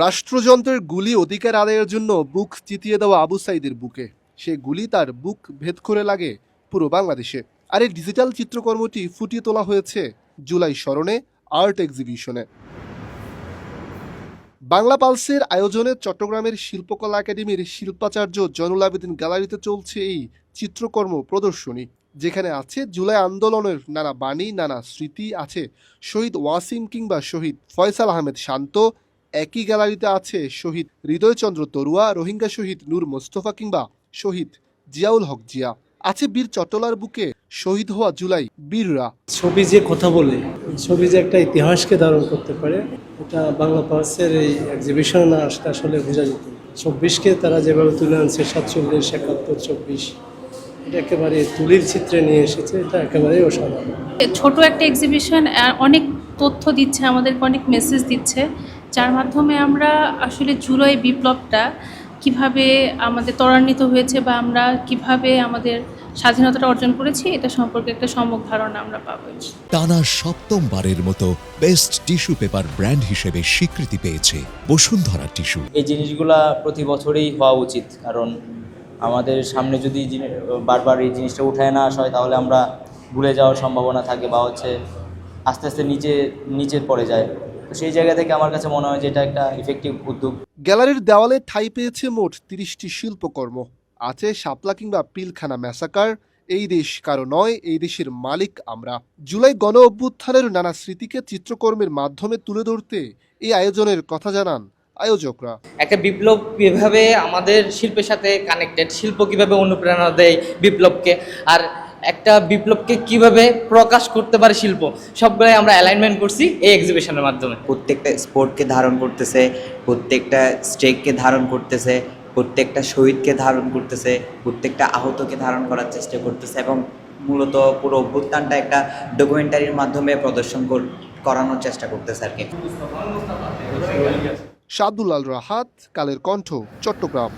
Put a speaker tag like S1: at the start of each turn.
S1: রাষ্ট্রযন্ত্রের গুলি অধিকার আদায়ের জন্য বুক চিতিয়ে দেওয়া আবু সাইদের বুকে, সে গুলি তার বুক ভেদ করে লাগে পুরো বাংলাদেশে। আর এই ডিজিটাল চিত্রকর্মটি ফুটিয়ে তোলা হয়েছে জুলাই স্মরণে আর্ট এক্সিবিশনে। বাংলা পালসের আয়োজনে চট্টগ্রামের শিল্পকলা একাডেমির শিল্পাচার্য জয়নুল আবেদিন গ্যালারিতে চলছে এই চিত্রকর্ম প্রদর্শনী, যেখানে আছে জুলাই আন্দোলনের নানা বাণী, নানা স্মৃতি, আছে শহীদ ওয়াসিম কিংবা শহীদ ফয়সাল আহমেদ শান্ত। একই গ্যালারিতে আছে শহীদ হৃদয়চন্দ্র তরুয়া, রোহিঙ্গা শহীদ নূর মোস্তফা কিংবা শহীদ জিয়াউল হক জিয়া। আছে বীর চট্টলার বুকে শহীদ হওয়া জুলাই বীররা।
S2: ছবি যে কথা বলে, ছবি যে একটা ইতিহাসকে ধারণ করতে পারে, এটা বাংলা পার্সের এই এক্সিবিশনে না আসলে আসলে বোঝা যেত। ২৪কে তারা যেভাবে তুলে আনছে, ৪৭, ৭১, ২৪, এটা একেবারে তুলির চিত্রে নিয়ে এসেছে, এটা একেবারেই অসাধারণ।
S3: ছোট একটা এক্সিবিশন অনেক তথ্য দিচ্ছে, আমাদেরকে অনেক মেসেজ দিচ্ছে, যার মাধ্যমে আমরা আসলে জুলাই বিপ্লবটা কিভাবে আমাদের ত্বরান্বিত হয়েছে বা আমরা কিভাবে আমাদের স্বাধীনতাটা অর্জন করেছি এটা সম্পর্কে একটা সম্যক ধারণা আমরা পাবো।
S4: টানা ৭ম-বারের মতো বেস্ট টিস্যু পেপার ব্র্যান্ড হিসেবে স্বীকৃতি পেয়েছে বসুন্ধরা টিস্যু।
S5: এই জিনিসগুলা প্রতি বছরেই হওয়া উচিত, কারণ আমাদের সামনে যদি বারবার এই জিনিসটা উঠায় না আসা হয় তাহলে আমরা ভুলে যাওয়ার সম্ভাবনা থাকে বা আস্তে আস্তে নিচের পড়ে যায়। তো সেই জায়গা থেকে আমার কাছে মনে হয় যে এটা একটা ইফেক্টিভ উদ্যোগ।
S1: গ্যালারির দেওয়ালে ঠাঁই পেয়েছে মোট ৩০টি শিল্পকর্ম। আছে শাপলা কিংবা পিলখানা ম্যাসাকার, এই দেশ কারো নয়, এই দেশের মালিক আমরা। জুলাই গণ অভ্যুত্থানের নানা স্মৃতিকে চিত্রকর্মের মাধ্যমে তুলে ধরতে এই আয়োজনের কথা জানান আয়োজকরা।
S6: একটা বিপ্লব কিভাবে আমাদের শিল্পের সাথে কানেক্টেড, শিল্প কিভাবে অনুপ্রেরণা দেয় বিপ্লবকে, আর একটা বিপ্লবকে কিভাবে প্রকাশ করতে পারে শিল্প, সবগুলোই আমরা অ্যালাইনমেন্ট করছি এই এক্সিবিশনের মাধ্যমে।
S7: প্রত্যেকটা স্পোর্টকে ধারণ করতেছে, প্রত্যেকটা স্টেককে ধারণ করতেছে, প্রত্যেকটা শহীদকে ধারণ করতেছে, প্রত্যেকটা আহতকে ধারণ করার চেষ্টা করতেছে এবং মূলত পুরো অভ্যুত্থানটা একটা ডকুমেন্টারির মাধ্যমে প্রদর্শন করানোর চেষ্টা করতেছে আর কি।
S1: শাদুল আল রাহাত, কালের কণ্ঠ, চট্টগ্রাম।